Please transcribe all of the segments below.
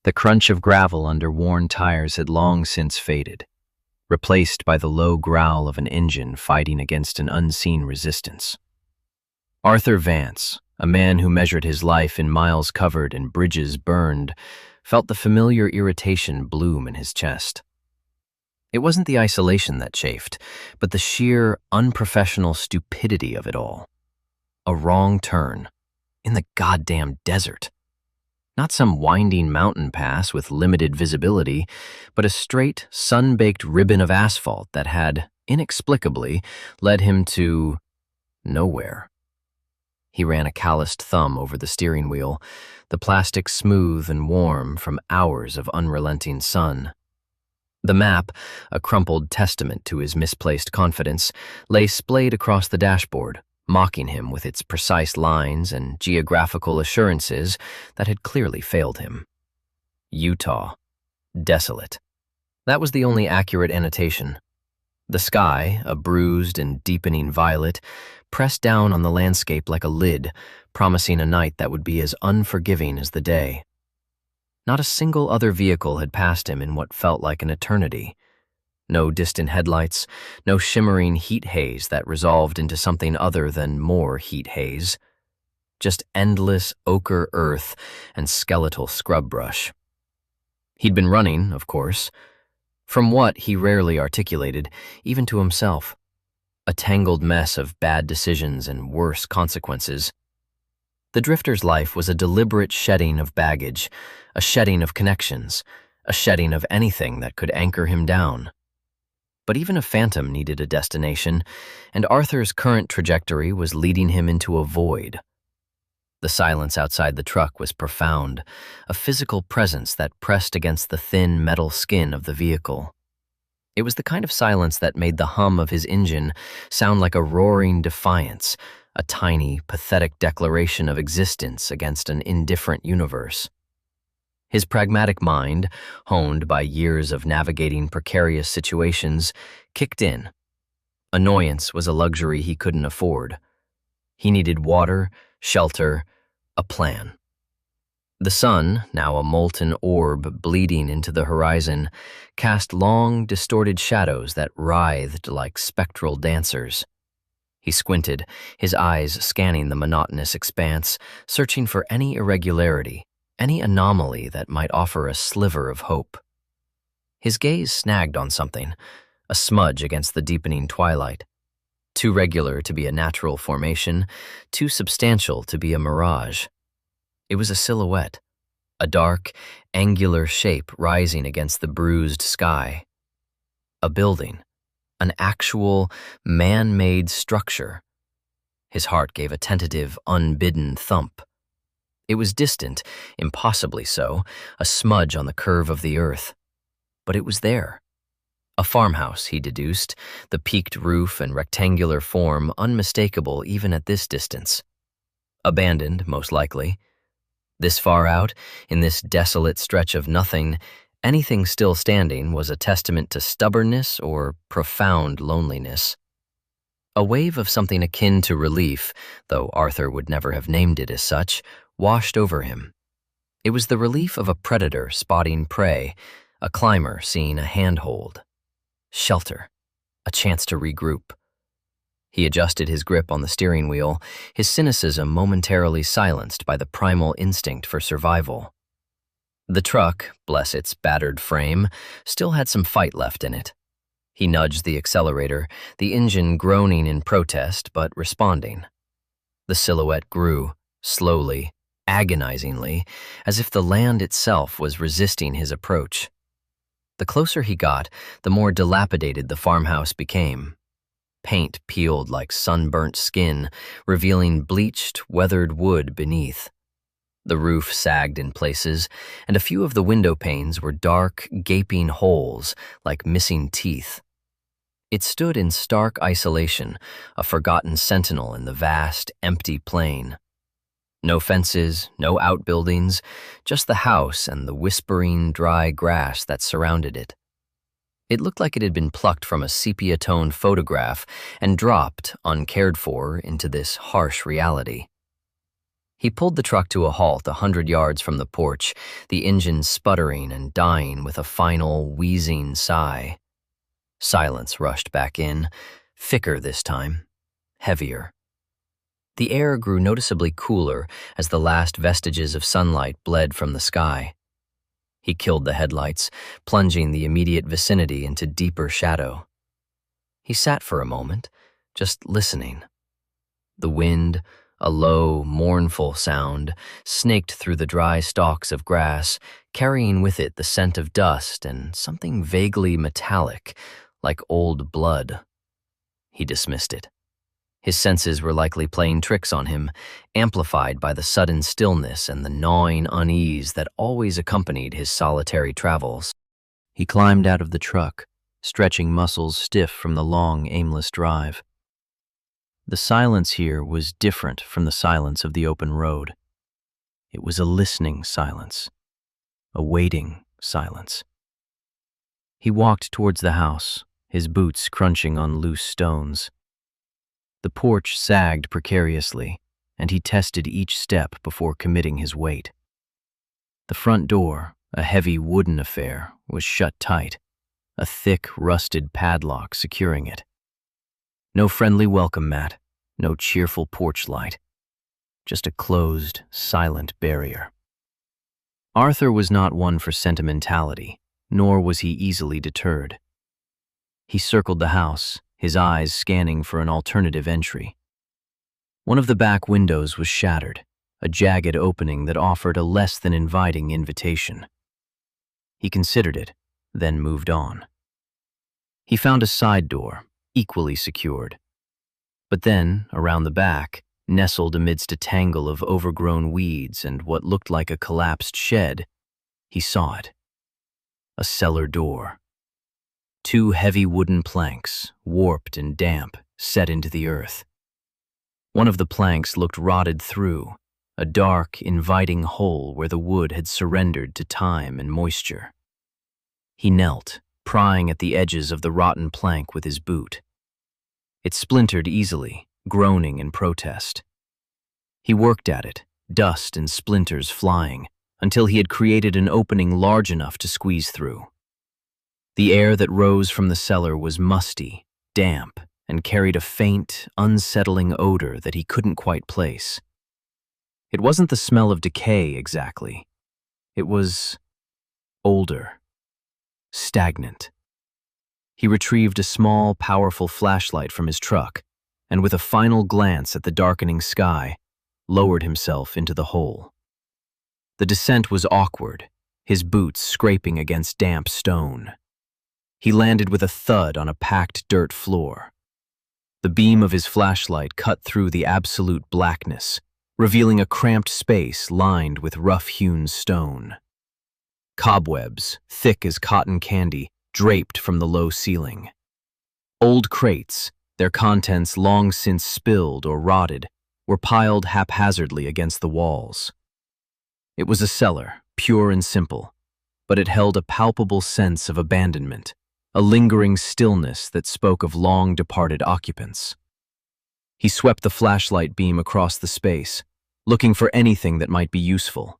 The crunch of gravel under worn tires had long since faded, replaced by the low growl of an engine fighting against an unseen resistance. Arthur Vance, a man who measured his life in miles covered and bridges burned, felt the familiar irritation bloom in his chest. It wasn't the isolation that chafed, but the sheer, unprofessional stupidity of it all. A wrong turn. In the goddamn desert. Not some winding mountain pass with limited visibility, but a straight, sun-baked ribbon of asphalt that had, inexplicably, led him to nowhere. He ran a calloused thumb over the steering wheel, the plastic smooth and warm from hours of unrelenting sun. The map, a crumpled testament to his misplaced confidence, lay splayed across the dashboard, mocking him with its precise lines and geographical assurances that had clearly failed him. Utah. Desolate. That was the only accurate annotation. The sky, a bruised and deepening violet, pressed down on the landscape like a lid, promising a night that would be as unforgiving as the day. Not a single other vehicle had passed him in what felt like an eternity. No distant headlights, no shimmering heat haze that resolved into something other than more heat haze. Just endless ochre earth and skeletal scrub brush. He'd been running, of course. From what, he rarely articulated, even to himself. A tangled mess of bad decisions and worse consequences. The drifter's life was a deliberate shedding of baggage, a shedding of connections, a shedding of anything that could anchor him down. But even a phantom needed a destination, and Arthur's current trajectory was leading him into a void. The silence outside the truck was profound, a physical presence that pressed against the thin metal skin of the vehicle. It was the kind of silence that made the hum of his engine sound like a roaring defiance, a tiny, pathetic declaration of existence against an indifferent universe. His pragmatic mind, honed by years of navigating precarious situations, kicked in. Annoyance was a luxury he couldn't afford. He needed water, shelter, a plan. The sun, now a molten orb bleeding into the horizon, cast long, distorted shadows that writhed like spectral dancers. He squinted, his eyes scanning the monotonous expanse, searching for any irregularity, any anomaly that might offer a sliver of hope. His gaze snagged on something, a smudge against the deepening twilight. Too regular to be a natural formation, too substantial to be a mirage. It was a silhouette, a dark, angular shape rising against the bruised sky. A building, an actual, man-made structure. His heart gave a tentative, unbidden thump. It was distant, impossibly so, a smudge on the curve of the earth. But it was there. A farmhouse, he deduced, the peaked roof and rectangular form unmistakable even at this distance. Abandoned, most likely. This far out, in this desolate stretch of nothing, anything still standing was a testament to stubbornness or profound loneliness. A wave of something akin to relief, though Arthur would never have named it as such, washed over him. It was the relief of a predator spotting prey, a climber seeing a handhold. Shelter, a chance to regroup. He adjusted his grip on the steering wheel, his cynicism momentarily silenced by the primal instinct for survival. The truck, bless its battered frame, still had some fight left in it. He nudged the accelerator, the engine groaning in protest but responding. The silhouette grew, slowly, agonizingly, as if the land itself was resisting his approach. The closer he got, the more dilapidated the farmhouse became. Paint peeled like sunburnt skin, revealing bleached, weathered wood beneath. The roof sagged in places, and a few of the window panes were dark, gaping holes like missing teeth. It stood in stark isolation, a forgotten sentinel in the vast, empty plain. No fences, no outbuildings, just the house and the whispering, dry grass that surrounded it. It looked like it had been plucked from a sepia-toned photograph and dropped, uncared for, into this harsh reality. He pulled the truck to a halt 100 yards from the porch, the engine sputtering and dying with a final, wheezing sigh. Silence rushed back in, thicker this time, heavier. The air grew noticeably cooler as the last vestiges of sunlight bled from the sky. He killed the headlights, plunging the immediate vicinity into deeper shadow. He sat for a moment, just listening. The wind, a low, mournful sound, snaked through the dry stalks of grass, carrying with it the scent of dust and something vaguely metallic, like old blood. He dismissed it. His senses were likely playing tricks on him, amplified by the sudden stillness and the gnawing unease that always accompanied his solitary travels. He climbed out of the truck, stretching muscles stiff from the long, aimless drive. The silence here was different from the silence of the open road. It was a listening silence, a waiting silence. He walked towards the house, his boots crunching on loose stones. The porch sagged precariously, and he tested each step before committing his weight. The front door, a heavy wooden affair, was shut tight, a thick, rusted padlock securing it. No friendly welcome mat, no cheerful porch light, just a closed, silent barrier. Arthur was not one for sentimentality, nor was he easily deterred. He circled the house, his eyes scanning for an alternative entry. One of the back windows was shattered, a jagged opening that offered a less than inviting invitation. He considered it, then moved on. He found a side door, equally secured. But then, around the back, nestled amidst a tangle of overgrown weeds and what looked like a collapsed shed, he saw it. A cellar door. 2 heavy wooden planks, warped and damp, set into the earth. One of the planks looked rotted through, a dark, inviting hole where the wood had surrendered to time and moisture. He knelt, prying at the edges of the rotten plank with his boot. It splintered easily, groaning in protest. He worked at it, dust and splinters flying, until he had created an opening large enough to squeeze through. The air that rose from the cellar was musty, damp, and carried a faint, unsettling odor that he couldn't quite place. It wasn't the smell of decay exactly. It was older, stagnant. He retrieved a small, powerful flashlight from his truck, and with a final glance at the darkening sky, lowered himself into the hole. The descent was awkward, his boots scraping against damp stone. He landed with a thud on a packed dirt floor. The beam of his flashlight cut through the absolute blackness, revealing a cramped space lined with rough-hewn stone. Cobwebs, thick as cotton candy, draped from the low ceiling. Old crates, their contents long since spilled or rotted, were piled haphazardly against the walls. It was a cellar, pure and simple, but it held a palpable sense of abandonment, a lingering stillness that spoke of long-departed occupants. He swept the flashlight beam across the space, looking for anything that might be useful.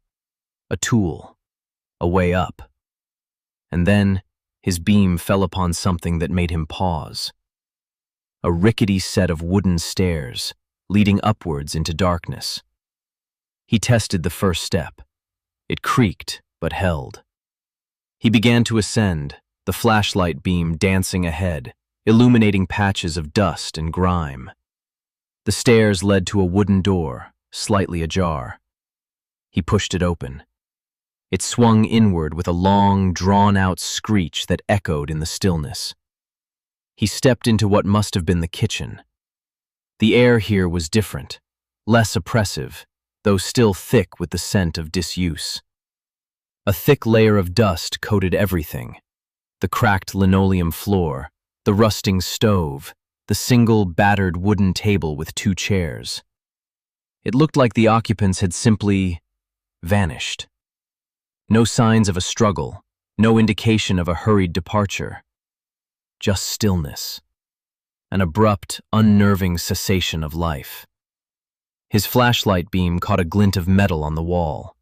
A tool, a way up. And then, his beam fell upon something that made him pause. A rickety set of wooden stairs, leading upwards into darkness. He tested the first step. It creaked, but held. He began to ascend, the flashlight beam dancing ahead, illuminating patches of dust and grime. The stairs led to a wooden door, slightly ajar. He pushed it open. It swung inward with a long, drawn-out screech that echoed in the stillness. He stepped into what must have been the kitchen. The air here was different, less oppressive, though still thick with the scent of disuse. A thick layer of dust coated everything. The cracked linoleum floor, the rusting stove, the single battered wooden table with 2 chairs. It looked like the occupants had simply vanished. No signs of a struggle, no indication of a hurried departure. Just stillness. An abrupt, unnerving cessation of life. His flashlight beam caught a glint of metal on the wall.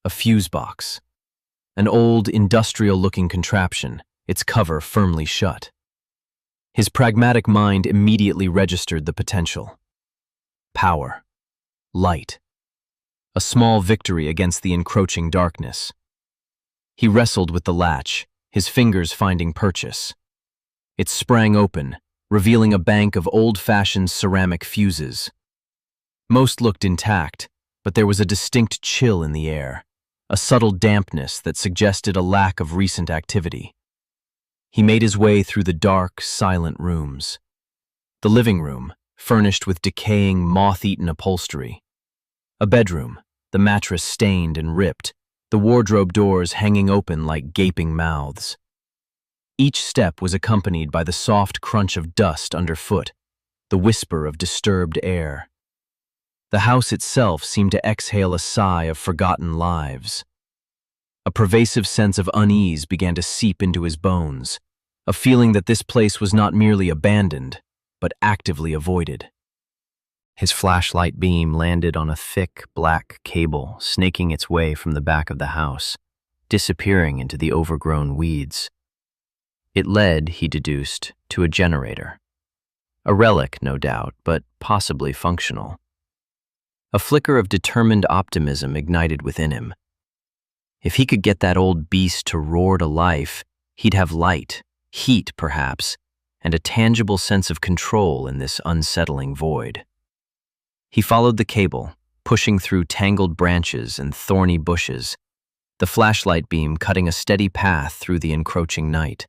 A fuse box. An old, industrial-looking contraption, its cover firmly shut. His pragmatic mind immediately registered the potential. Power. Light. A small victory against the encroaching darkness. He wrestled with the latch, his fingers finding purchase. It sprang open, revealing a bank of old-fashioned ceramic fuses. Most looked intact, but there was a distinct chill in the air, a subtle dampness that suggested a lack of recent activity. He made his way through the dark, silent rooms. The living room, furnished with decaying, moth-eaten upholstery. A bedroom, the mattress stained and ripped, the wardrobe doors hanging open like gaping mouths. Each step was accompanied by the soft crunch of dust underfoot, the whisper of disturbed air. The house itself seemed to exhale a sigh of forgotten lives. A pervasive sense of unease began to seep into his bones, a feeling that this place was not merely abandoned, but actively avoided. His flashlight beam landed on a thick, black cable snaking its way from the back of the house, disappearing into the overgrown weeds. It led, he deduced, to a generator. A relic, no doubt, but possibly functional. A flicker of determined optimism ignited within him. If he could get that old beast to roar to life, he'd have light, heat perhaps, and a tangible sense of control in this unsettling void. He followed the cable, pushing through tangled branches and thorny bushes, the flashlight beam cutting a steady path through the encroaching night.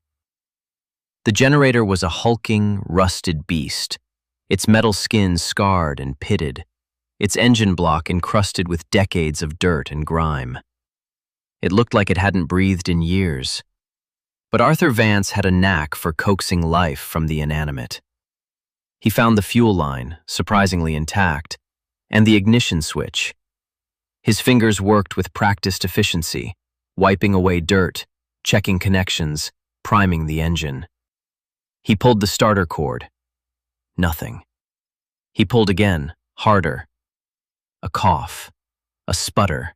The generator was a hulking, rusted beast, its metal skin scarred and pitted, its engine block encrusted with decades of dirt and grime. It looked like it hadn't breathed in years. But Arthur Vance had a knack for coaxing life from the inanimate. He found the fuel line, surprisingly intact, and the ignition switch. His fingers worked with practiced efficiency, wiping away dirt, checking connections, priming the engine. He pulled the starter cord. Nothing. He pulled again, harder. A cough. A sputter.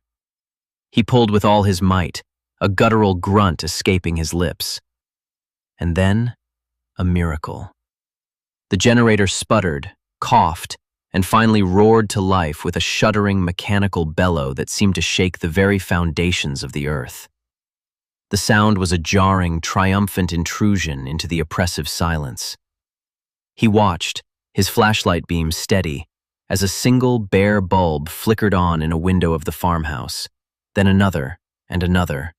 He pulled with all his might, a guttural grunt escaping his lips. And then, a miracle. The generator sputtered, coughed, and finally roared to life with a shuddering mechanical bellow that seemed to shake the very foundations of the earth. The sound was a jarring, triumphant intrusion into the oppressive silence. He watched, his flashlight beam steady, as a single bare bulb flickered on in a window of the farmhouse, then another and another,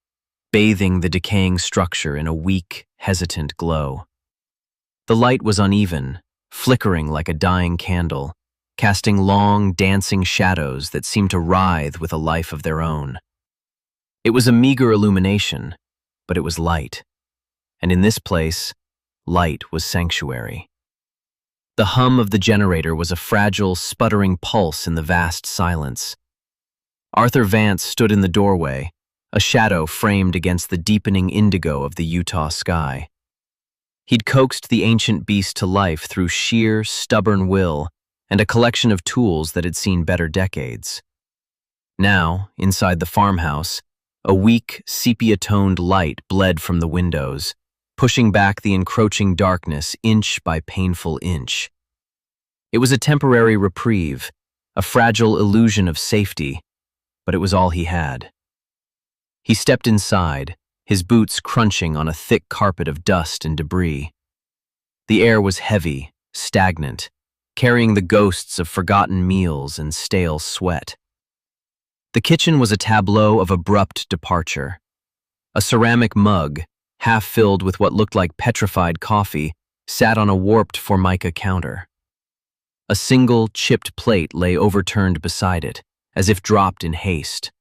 bathing the decaying structure in a weak, hesitant glow. The light was uneven, flickering like a dying candle, casting long, dancing shadows that seemed to writhe with a life of their own. It was a meager illumination, but it was light. And in this place, light was sanctuary. The hum of the generator was a fragile, sputtering pulse in the vast silence. Arthur Vance stood in the doorway, a shadow framed against the deepening indigo of the Utah sky. He'd coaxed the ancient beast to life through sheer, stubborn will and a collection of tools that had seen better decades. Now, inside the farmhouse, a weak, sepia-toned light bled from the windows, pushing back the encroaching darkness inch by painful inch. It was a temporary reprieve, a fragile illusion of safety, but it was all he had. He stepped inside, his boots crunching on a thick carpet of dust and debris. The air was heavy, stagnant, carrying the ghosts of forgotten meals and stale sweat. The kitchen was a tableau of abrupt departure. A ceramic mug, half filled with what looked like petrified coffee, sat on a warped formica counter. A single, chipped plate lay overturned beside it, as if dropped in haste.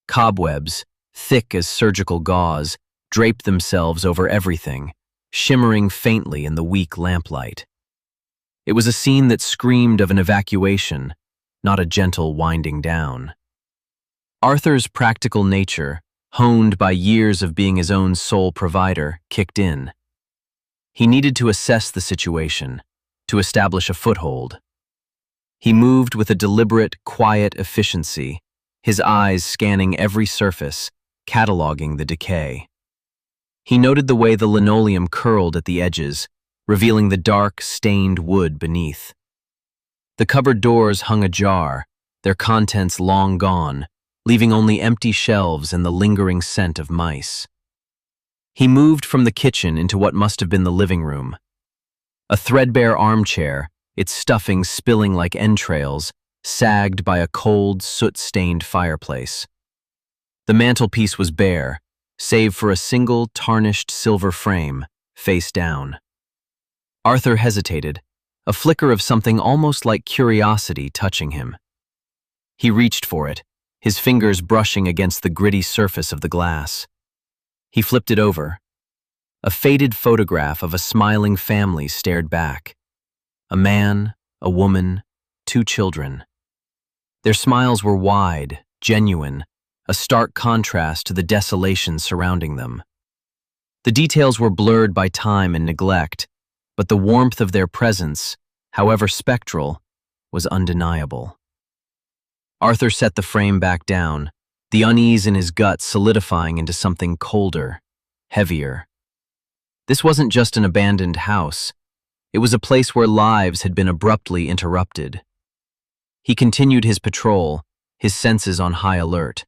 Cobwebs, thick as surgical gauze, draped themselves over everything, shimmering faintly in the weak lamplight. It was a scene that screamed of an evacuation, not a gentle winding down. Arthur's practical nature, honed by years of being his own sole provider, kicked in. He needed to assess the situation, to establish a foothold. He moved with a deliberate, quiet efficiency, his eyes scanning every surface, cataloging the decay. He noted the way the linoleum curled at the edges, revealing the dark, stained wood beneath. The cupboard doors hung ajar, their contents long gone, leaving only empty shelves and the lingering scent of mice. He moved from the kitchen into what must have been the living room. A threadbare armchair, its stuffing spilling like entrails, sagged by a cold, soot-stained fireplace. The mantelpiece was bare, save for a single tarnished silver frame, face down. Arthur hesitated, a flicker of something almost like curiosity touching him. He reached for it, his fingers brushing against the gritty surface of the glass. He flipped it over. A faded photograph of a smiling family stared back. A man, a woman, 2 children. Their smiles were wide, genuine, a stark contrast to the desolation surrounding them. The details were blurred by time and neglect, but the warmth of their presence, however spectral, was undeniable. Arthur set the frame back down, the unease in his gut solidifying into something colder, heavier. This wasn't just an abandoned house. It was a place where lives had been abruptly interrupted. He continued his patrol, his senses on high alert.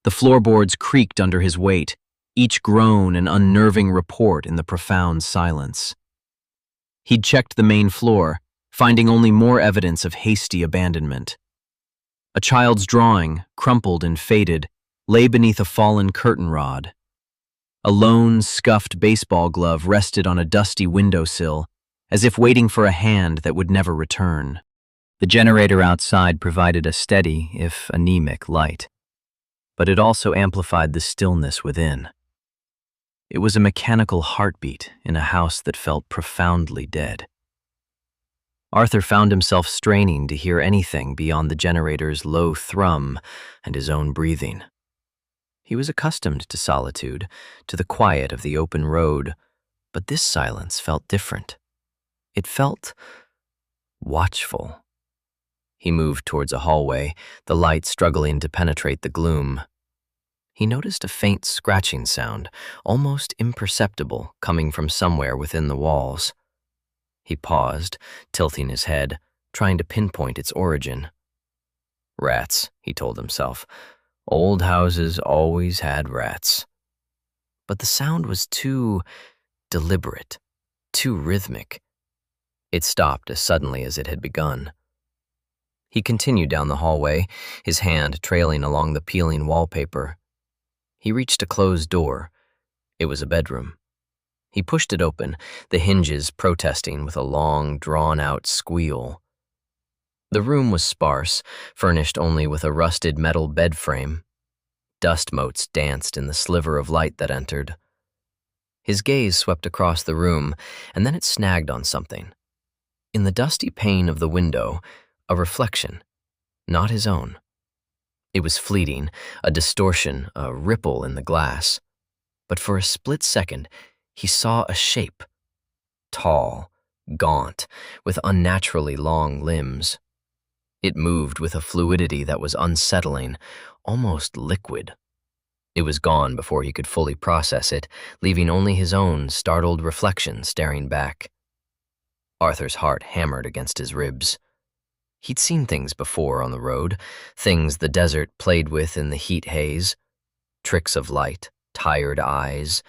The floorboards creaked under his weight, each groan an unnerving report in the profound silence. He'd checked the main floor, finding only more evidence of hasty abandonment. A child's drawing, crumpled and faded, lay beneath a fallen curtain rod. A lone, scuffed baseball glove rested on a dusty windowsill, as if waiting for a hand that would never return. The generator outside provided a steady, if anemic, light, but it also amplified the stillness within. It was a mechanical heartbeat in a house that felt profoundly dead. Arthur found himself straining to hear anything beyond the generator's low thrum and his own breathing. He was accustomed to solitude, to the quiet of the open road, but this silence felt different. It felt watchful. He moved towards a hallway, the light struggling to penetrate the gloom. He noticed a faint scratching sound, almost imperceptible, coming from somewhere within the walls. He paused, tilting his head, trying to pinpoint its origin. Rats, he told himself. Old houses always had rats. But the sound was too deliberate, too rhythmic. It stopped as suddenly as it had begun. He continued down the hallway, his hand trailing along the peeling wallpaper. He reached a closed door. It was a bedroom. He pushed it open, the hinges protesting with a long, drawn-out squeal. The room was sparse, furnished only with a rusted metal bed frame. Dust motes danced in the sliver of light that entered. His gaze swept across the room, and then it snagged on something. In the dusty pane of the window, a reflection, not his own. It was fleeting, a distortion, a ripple in the glass. But for a split second, he saw a shape. Tall, gaunt, with unnaturally long limbs. It moved with a fluidity that was unsettling, almost liquid. It was gone before he could fully process it, leaving only his own startled reflection staring back. Arthur's heart hammered against his ribs. He'd seen things before on the road, things the desert played with in the heat haze. Tricks of light, tired eyes.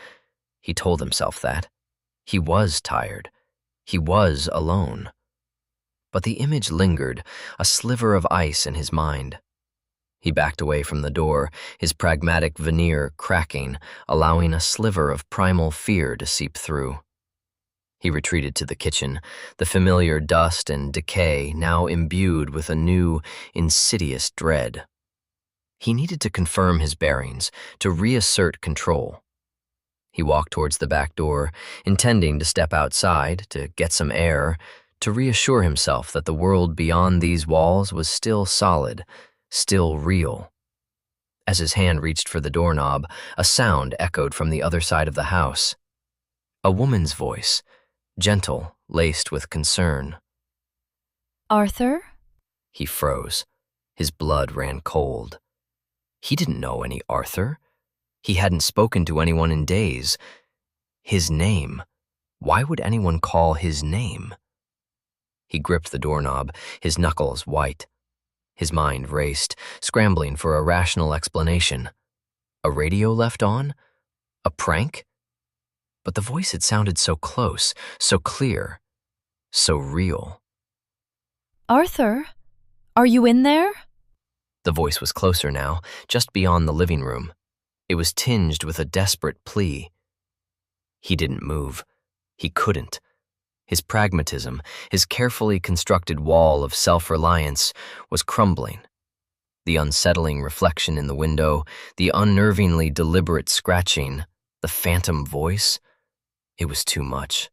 He told himself that. He was tired. He was alone. But the image lingered, a sliver of ice in his mind. He backed away from the door, his pragmatic veneer cracking, allowing a sliver of primal fear to seep through. He retreated to the kitchen, the familiar dust and decay now imbued with a new, insidious dread. He needed to confirm his bearings, to reassert control. He walked towards the back door, intending to step outside, to get some air, to reassure himself that the world beyond these walls was still solid, still real. As his hand reached for the doorknob, a sound echoed from the other side of the house. A woman's voice, gentle, laced with concern. Arthur? He froze. His blood ran cold. He didn't know any Arthur. He hadn't spoken to anyone in days. His name. Why would anyone call his name? He gripped the doorknob, his knuckles white. His mind raced, scrambling for a rational explanation. A radio left on? A prank? But the voice had sounded so close, so clear, so real. Arthur, are you in there? The voice was closer now, just beyond the living room. It was tinged with a desperate plea. He didn't move. He couldn't. His pragmatism, his carefully constructed wall of self-reliance, was crumbling. The unsettling reflection in the window, the unnervingly deliberate scratching, the phantom voice, it was too much.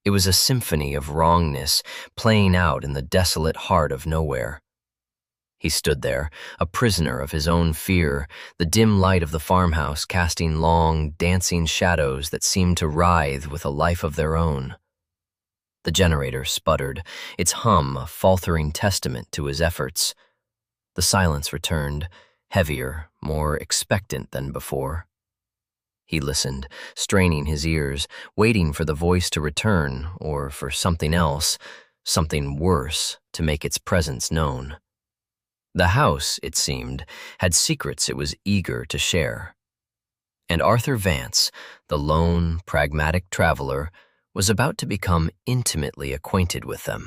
It was a symphony of wrongness playing out in the desolate heart of nowhere. He stood there, a prisoner of his own fear, the dim light of the farmhouse casting long, dancing shadows that seemed to writhe with a life of their own. The generator sputtered, its hum a faltering testament to his efforts. The silence returned, heavier, more expectant than before. He listened, straining his ears, waiting for the voice to return, or for something else, something worse, to make its presence known. The house, it seemed, had secrets it was eager to share. And Arthur Vance, the lone, pragmatic traveler, was about to become intimately acquainted with them.